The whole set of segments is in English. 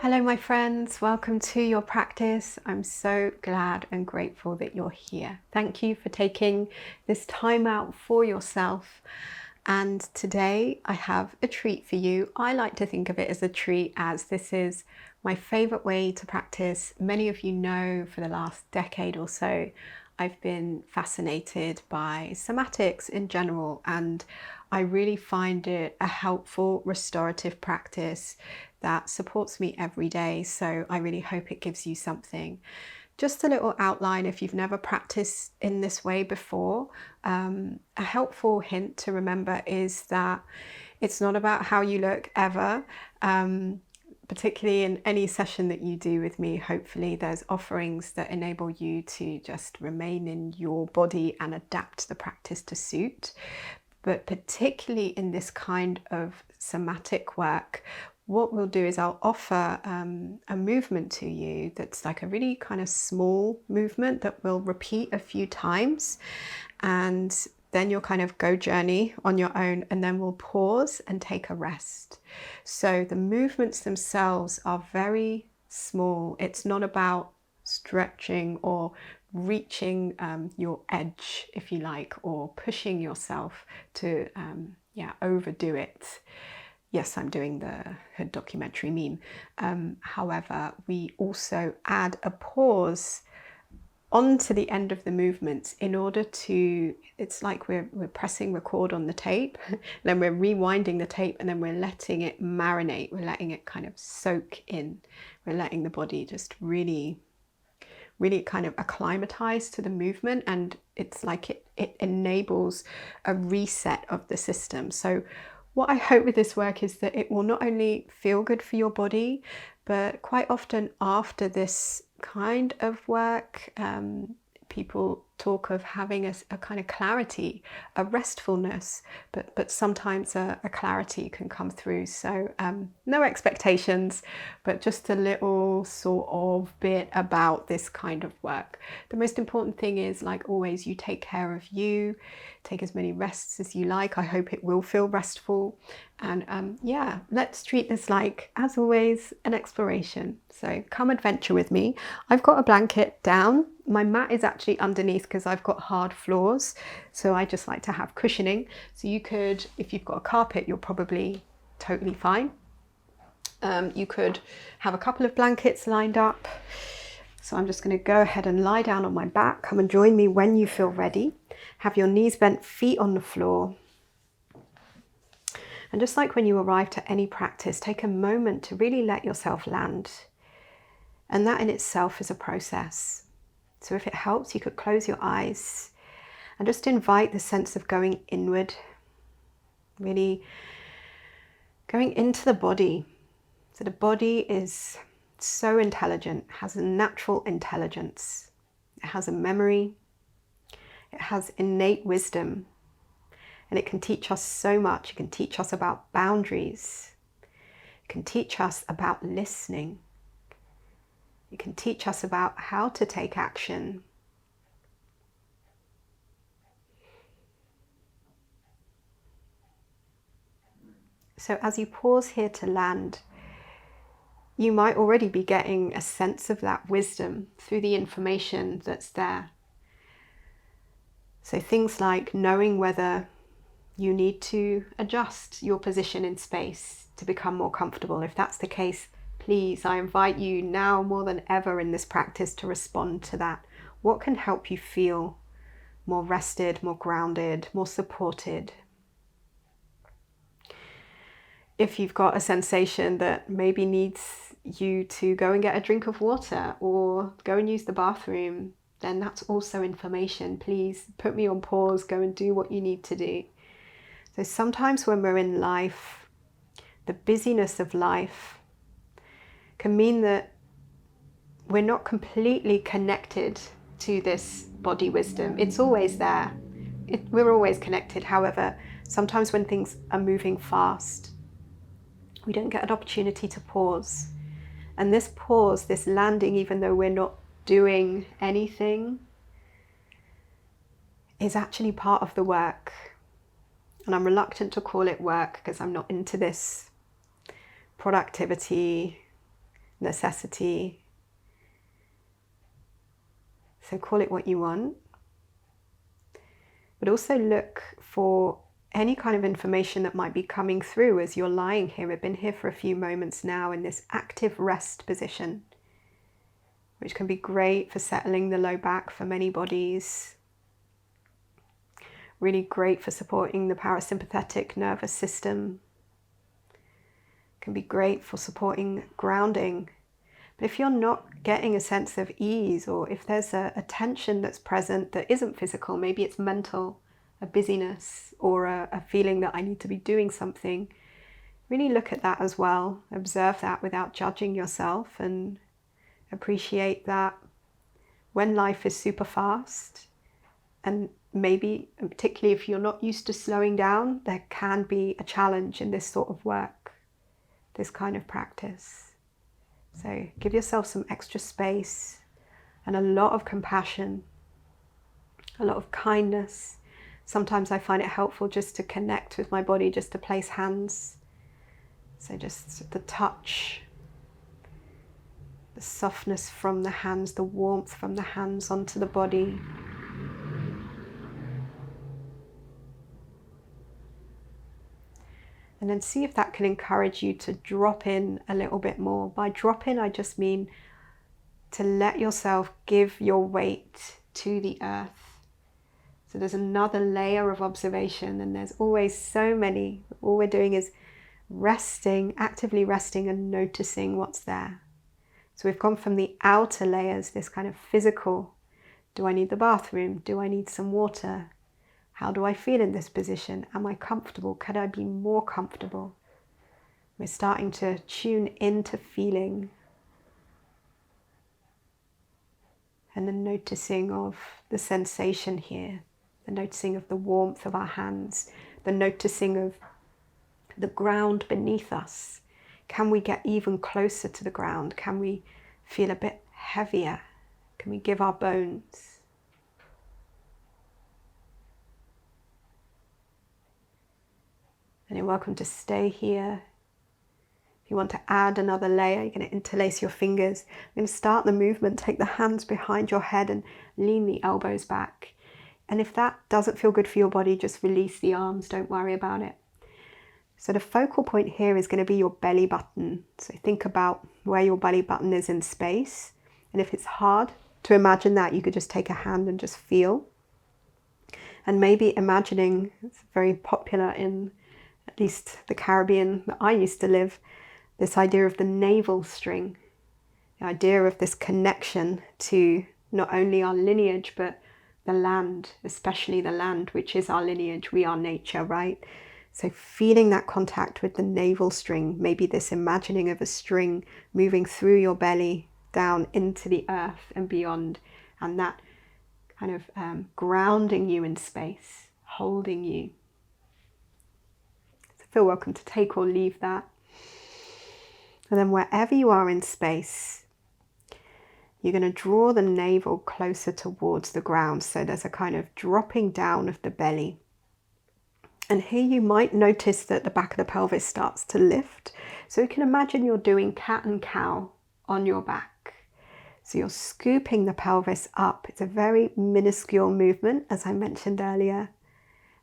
Hello my friends, welcome to your practice. I'm so glad and grateful that you're here. Thank you for taking this time out for yourself. And today I have a treat for you. I like to think of it as a treat, as this is my favorite way to practice. Many of you know for the last decade or so I've been fascinated by somatics in general, and I really find it a helpful restorative practice that supports me every day. So I really hope it gives you something. Just a little outline if you've never practiced in this way before. A helpful hint to remember is that it's not about how you look ever. Particularly in any session that you do with me, hopefully there's offerings that enable you to just remain in your body and adapt the practice to suit. But particularly in this kind of somatic work, what we'll do is I'll offer a movement to you that's like a really kind of small movement that we'll repeat a few times, and then you'll kind of go journey on your own, and then we'll pause and take a rest. So the movements themselves are very small. It's not about stretching or reaching your edge, if you like, or pushing yourself to overdo it. Yes, I'm doing the Hood documentary meme. However, we also add a pause onto the end of the movements in order to, it's like we're pressing record on the tape, then we're rewinding the tape, and then we're letting it marinate, we're letting it kind of soak in, we're letting the body just really kind of acclimatize to the movement, and it's like it enables a reset of the system. So what I hope with this work is that it will not only feel good for your body, but quite often after this kind of work, people talk of having a kind of clarity, a restfulness, but sometimes a clarity can come through. So no expectations, but just a little sort of bit about this kind of work. The most important thing is, like always, you take care of you, take as many rests as you like. I hope it will feel restful. And yeah, let's treat this like, as always, an exploration. So come adventure with me. I've got a blanket down. My mat is actually underneath because I've got hard floors. So I just like to have cushioning. So you could, if you've got a carpet, you're probably totally fine. You could have a couple of blankets lined up. So I'm just going to go ahead and lie down on my back. Come and join me when you feel ready. Have your knees bent, feet on the floor. And just like when you arrive to any practice, take a moment to really let yourself land. And that in itself is a process. So if it helps, you could close your eyes and just invite the sense of going inward, really going into the body. So the body is so intelligent, has a natural intelligence. It has a memory. It has innate wisdom. And it can teach us so much. It can teach us about boundaries. It can teach us about listening. It can teach us about how to take action. So as you pause here to land, you might already be getting a sense of that wisdom through the information that's there. So things like knowing whether you need to adjust your position in space to become more comfortable. If that's the case, please, I invite you now more than ever in this practice to respond to that. What can help you feel more rested, more grounded, more supported? If you've got a sensation that maybe needs you to go and get a drink of water or go and use the bathroom, then that's also information. Please put me on pause, go and do what you need to do. So sometimes when we're in life, the busyness of life can mean that we're not completely connected to this body wisdom. It's always there. We're always connected. However, sometimes when things are moving fast, we don't get an opportunity to pause. And this pause, this landing, even though we're not doing anything, is actually part of the work. And I'm reluctant to call it work because I'm not into this productivity, necessity. So call it what you want. But also look for any kind of information that might be coming through as you're lying here. We've been here for a few moments now in this active rest position, which can be great for settling the low back for many bodies. Really great for supporting the parasympathetic nervous system. Can be great for supporting grounding. But if you're not getting a sense of ease, or if there's a tension that's present that isn't physical, maybe it's mental, a busyness, or a feeling that I need to be doing something, really look at that as well. Observe that without judging yourself, and appreciate that when life is super fast, and maybe, and particularly if you're not used to slowing down, there can be a challenge in this sort of work, this kind of practice. So give yourself some extra space and a lot of compassion, a lot of kindness. Sometimes I find it helpful just to connect with my body, just to place hands. So just the touch, the softness from the hands, the warmth from the hands onto the body. And then see if that can encourage you to drop in a little bit more. By drop in, I just mean to let yourself give your weight to the earth. So there's another layer of observation, and there's always so many. All we're doing is resting, actively resting and noticing what's there. So we've gone from the outer layers, this kind of physical. Do I need the bathroom? Do I need some water? How do I feel in this position? Am I comfortable? Could I be more comfortable? We're starting to tune into feeling, and the noticing of the sensation here, the noticing of the warmth of our hands, the noticing of the ground beneath us. Can we get even closer to the ground? Can we feel a bit heavier? Can we give our bones? And you're welcome to stay here. If you want to add another layer, you're going to interlace your fingers. You're going to start the movement, take the hands behind your head and lean the elbows back. And if that doesn't feel good for your body, just release the arms, don't worry about it. So the focal point here is going to be your belly button. So think about where your belly button is in space. And if it's hard to imagine that, you could just take a hand and just feel. And maybe imagining, it's very popular in at least the Caribbean that I used to live, this idea of the navel string, the idea of this connection to not only our lineage, but the land, especially the land, which is our lineage. We are nature, right? So feeling that contact with the navel string, maybe this imagining of a string moving through your belly down into the earth and beyond, and that kind of grounding you in space, holding you. Feel welcome to take or leave that. And then wherever you are in space, you're going to draw the navel closer towards the ground. So there's a kind of dropping down of the belly. And here you might notice that the back of the pelvis starts to lift. So you can imagine you're doing cat and cow on your back. So you're scooping the pelvis up. It's a very minuscule movement, as I mentioned earlier.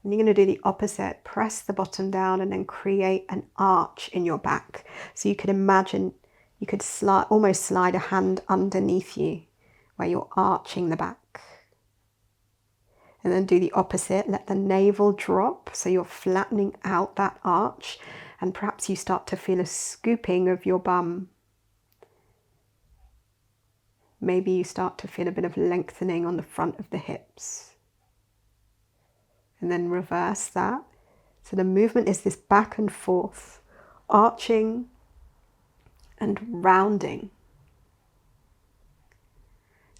And you're going to do the opposite, press the bottom down and then create an arch in your back. So you could imagine you could almost slide a hand underneath you where you're arching the back. And then do the opposite, let the navel drop so you're flattening out that arch, and perhaps you start to feel a scooping of your bum. Maybe you start to feel a bit of lengthening on the front of the hips. And then reverse that. So the movement is this back and forth, arching and rounding.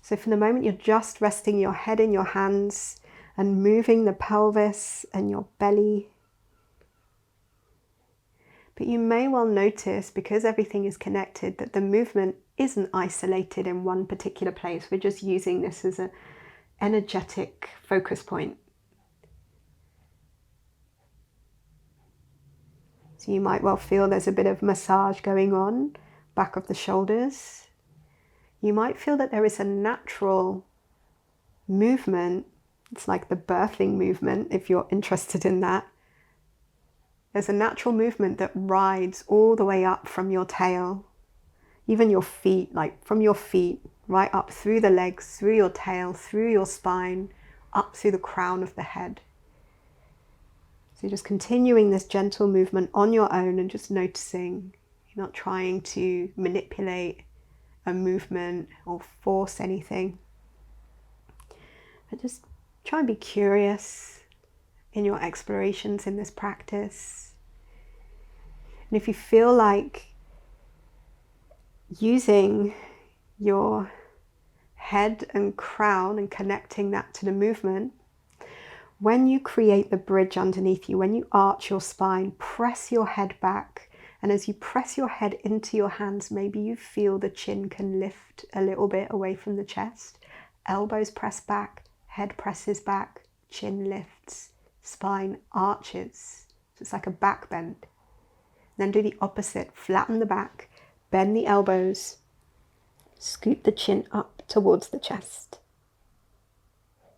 So for the moment, you're just resting your head in your hands and moving the pelvis and your belly. But you may well notice, because everything is connected, that the movement isn't isolated in one particular place. We're just using this as an energetic focus point. So you might well feel there's a bit of massage going on back of the shoulders, you might feel that there is a natural movement. It's like the birthing movement, if you're interested in that. There's a natural movement that rides all the way up from your tail, even your feet, like from your feet, right up through the legs, through your tail, through your spine, up through the crown of the head. So you're just continuing this gentle movement on your own and just noticing. You're not trying to manipulate a movement or force anything. But just try and be curious in your explorations in this practice. And if you feel like using your head and crown and connecting that to the movement, when you create the bridge underneath you, when you arch your spine, press your head back. And as you press your head into your hands, maybe you feel the chin can lift a little bit away from the chest. Elbows press back, head presses back, chin lifts, spine arches. So it's like a back bend. Then do the opposite. Flatten the back, bend the elbows, scoop the chin up towards the chest.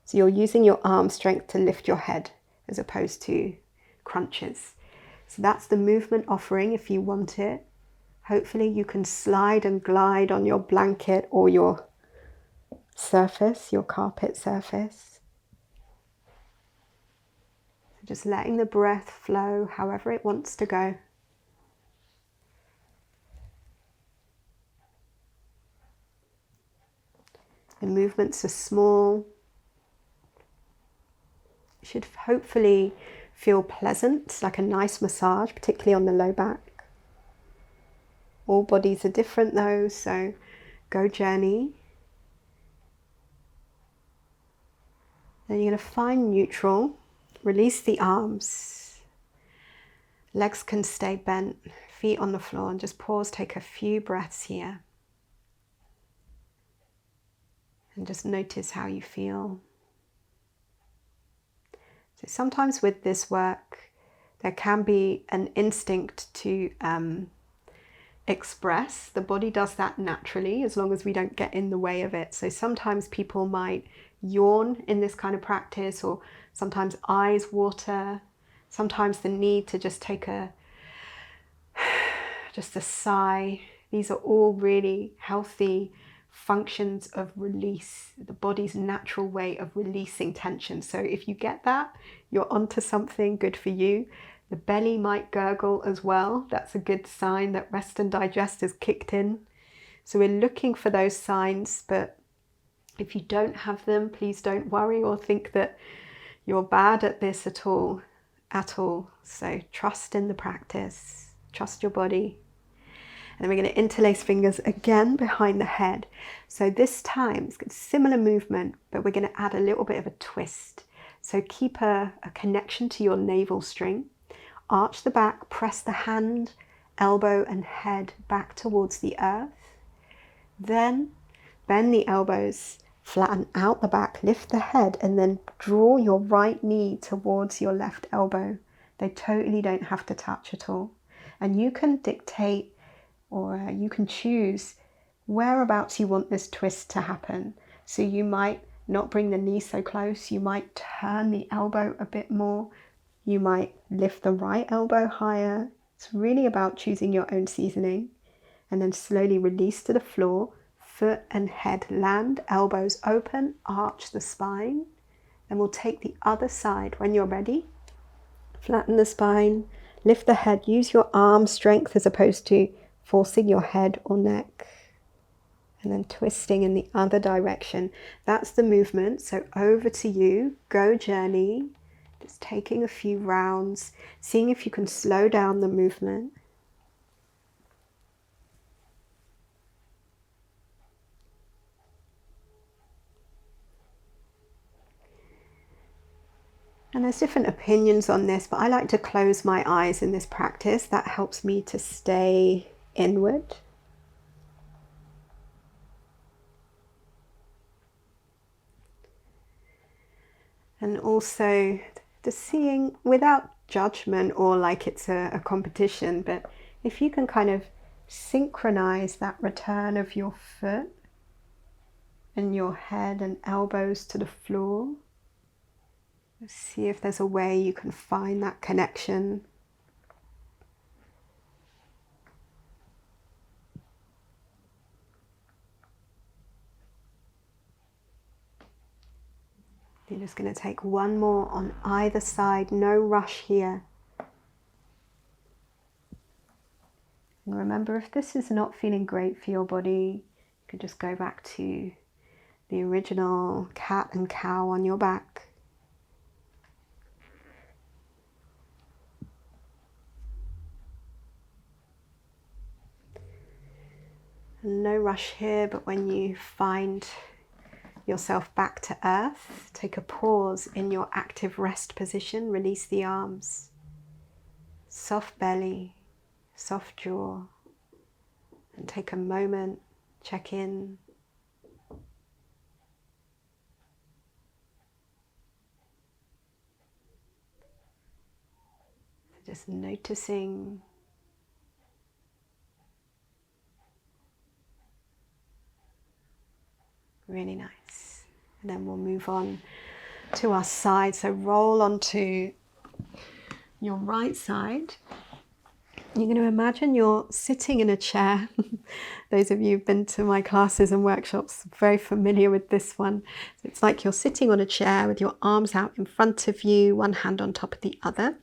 So you're using your arm strength to lift your head as opposed to crunches. So that's the movement offering if you want it. Hopefully you can slide and glide on your blanket or your surface, your carpet surface. So just letting the breath flow however it wants to go. The movements are small. It should hopefully feel pleasant, like a nice massage, particularly on the low back. All bodies are different though, so go journey. Then you're going to find neutral. Release the arms. Legs can stay bent, feet on the floor, and just pause, take a few breaths here. And just notice how you feel. So sometimes with this work, there can be an instinct to express. The body does that naturally, as long as we don't get in the way of it. So sometimes people might yawn in this kind of practice, or sometimes eyes water, sometimes the need to just take just a sigh. These are all really healthy functions of release, the body's natural way of releasing tension. So if you get that, you're onto something good for you. The belly might gurgle as well. That's a good sign that rest and digest is kicked in. So we're looking for those signs, but if you don't have them, please don't worry or think that you're bad at this at all. So trust in the practice, trust your body. And then we're going to interlace fingers again behind the head. So this time it's a similar movement, but we're going to add a little bit of a twist. So keep a connection to your navel string. Arch the back, press the hand, elbow and head back towards the earth. Then bend the elbows, flatten out the back, lift the head, and then draw your right knee towards your left elbow. They totally don't have to touch at all. And you can dictate, or you can choose whereabouts you want this twist to happen. So you might not bring the knee so close, you might turn the elbow a bit more, you might lift the right elbow higher. It's really about choosing your own seasoning. And then slowly release to the floor, foot and head land, elbows open, arch the spine. And we'll take the other side when you're ready. Flatten the spine, lift the head, use your arm strength as opposed to forcing your head or neck, and then twisting in the other direction. That's the movement. So over to you, go journey, just taking a few rounds, seeing if you can slow down the movement. And there's different opinions on this, but I like to close my eyes in this practice. That helps me to stay inward. And also the seeing without judgment or like it's a competition, but if you can kind of Synchronize that return of your foot and your head and elbows to the floor. See if there's a way you can find that connection. You're just going to take one more on either side, no rush here. And remember, if this is not feeling great for your body, you can just go back to the original cat and cow on your back. No rush here, but when you find yourself back to earth, take a pause in your active rest position, release the arms, soft belly, soft jaw, and take a moment, check in. Just noticing. Really nice. And then we'll move on to our side. So roll onto your right side. You're going to imagine you're sitting in a chair. Those of you who've been to my classes and workshops are very familiar with this one. So it's like you're sitting on a chair with your arms out in front of you, one hand on top of the other.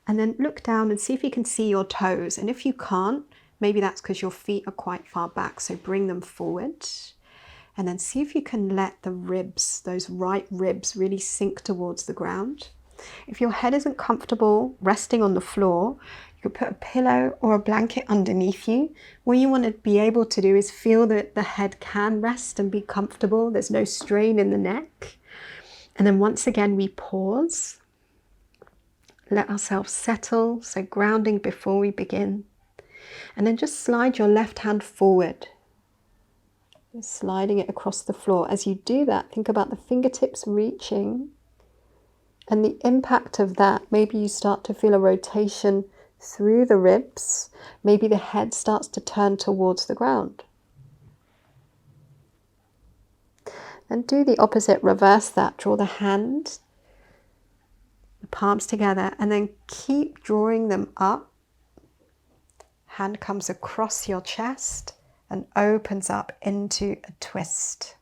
And then look down and see if you can see your toes. And if you can't, maybe that's because your feet are quite far back. So bring them forward. And then see if you can let the ribs, those right ribs, really sink towards the ground. If your head isn't comfortable resting on the floor, you could put a pillow or a blanket underneath you. What you want to be able to do is feel that the head can rest and be comfortable. There's no strain in the neck. And then once again, we pause. Let ourselves settle, so grounding before we begin. And then just slide your left hand forward. Sliding it across the floor. As you do that, think about the fingertips reaching and the impact of that. Maybe you start to feel a rotation through the ribs. Maybe the head starts to turn towards the ground. And do the opposite, reverse that. Draw the hand, the palms together, and then keep drawing them up. Hand comes across your chest and opens up into a twist.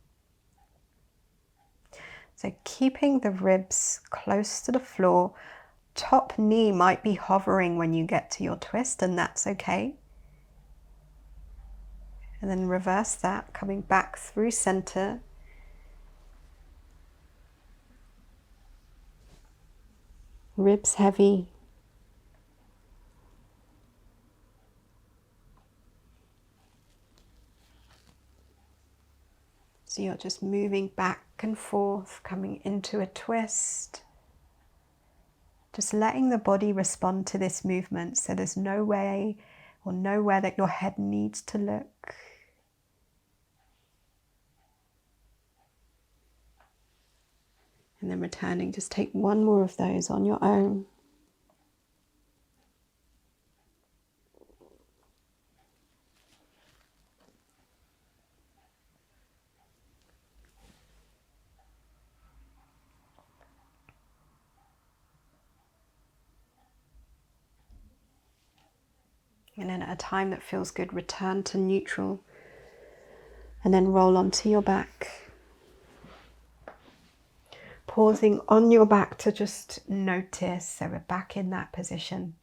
So keeping the ribs close to the floor, top knee might be hovering when you get to your twist, and that's okay. And then reverse that, coming back through center. Ribs heavy. So you're just moving back and forth, coming into a twist. Just letting the body respond to this movement. So there's no way or nowhere that your head needs to look. And then returning, just take one more of those on your own. And then at a time that feels good, return to neutral and then roll onto your back. Pausing on your back to just notice. So we're back in that position,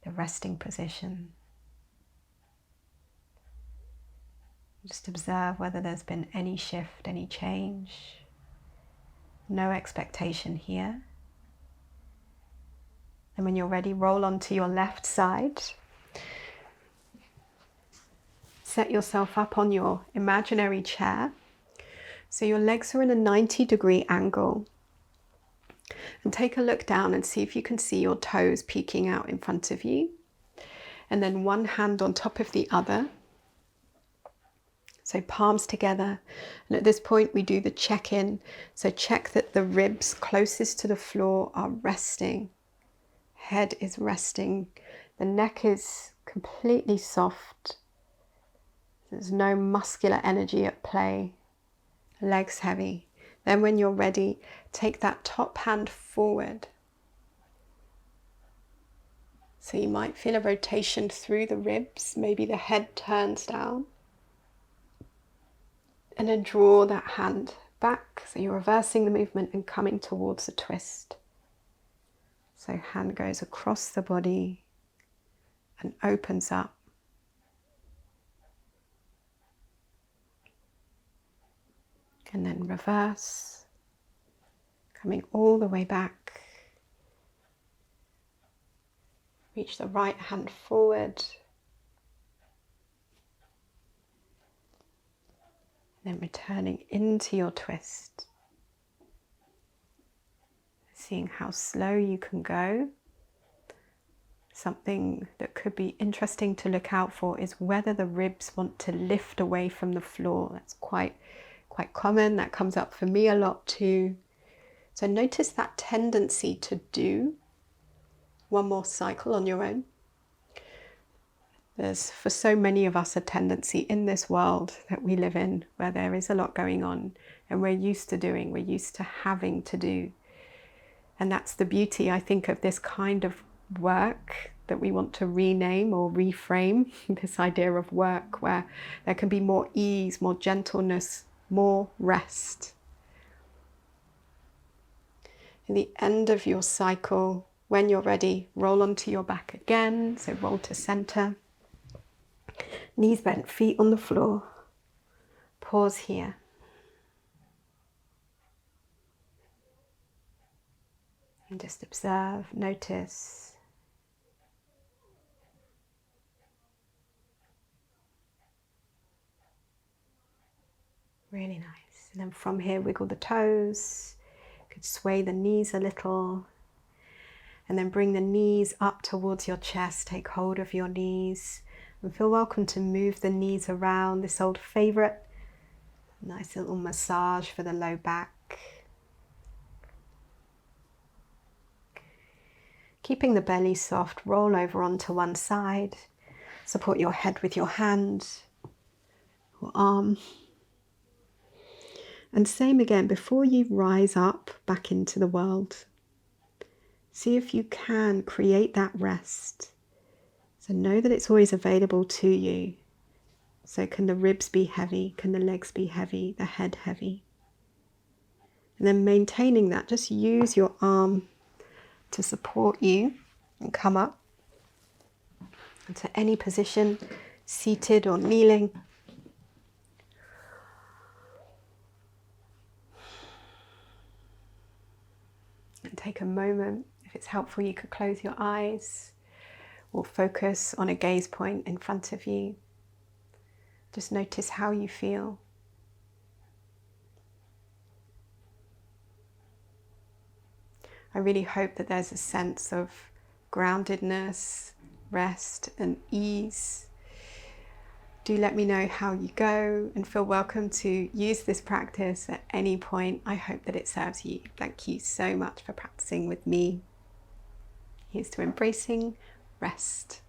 the resting position. Just observe whether there's been any shift, any change. No expectation here. And when you're ready, roll onto your left side. Set yourself up on your imaginary chair. So your legs are in a 90-degree angle. And take a look down and see if you can see your toes peeking out in front of you. And then one hand on top of the other. So palms together. And at this point we do the check-in. So check that the ribs closest to the floor are resting. Head is resting. The neck is completely soft. There's no muscular energy at play. Legs heavy. Then when you're ready, take that top hand forward. So you might feel a rotation through the ribs, maybe the head turns down. And then draw that hand back, so you're reversing the movement and coming towards a twist. So hand goes across the body and opens up. And then reverse, coming all the way back. Reach the right hand forward. Then returning into your twist. Seeing how slow you can go. Something that could be interesting to look out for is whether the ribs want to lift away from the floor. That's quite common. That comes up for me a lot too. So notice that tendency to do one more cycle on your own. There's, for so many of us, a tendency in this world that we live in where there is a lot going on and we're used to doing, we're used to having to do. And that's the beauty, I think, of this kind of work that we want to rename or reframe, this idea of work where there can be more ease, more gentleness, more rest. In the end of your cycle, when you're ready, roll onto your back again, so roll to center. Knees bent, feet on the floor. Pause here. And just observe, notice. Really nice. And then from here, wiggle the toes. You could sway the knees a little. And then bring the knees up towards your chest. Take hold of your knees. And feel welcome to move the knees around, this old favorite. Nice little massage for the low back. Keeping the belly soft, roll over onto one side. Support your head with your hand or arm. And same again, before you rise up back into the world, see if you can create that rest. So know that it's always available to you. So can the ribs be heavy? Can the legs be heavy? The head heavy? And then maintaining that, just use your arm to support you and come up into any position, seated or kneeling. And take a moment, if it's helpful, you could close your eyes or focus on a gaze point in front of you. Just notice how you feel. I really hope that there's a sense of groundedness, rest and ease. Do let me know how you go and feel welcome to use this practice at any point. I hope that it serves you. Thank you so much for practicing with me. Here's to embracing rest.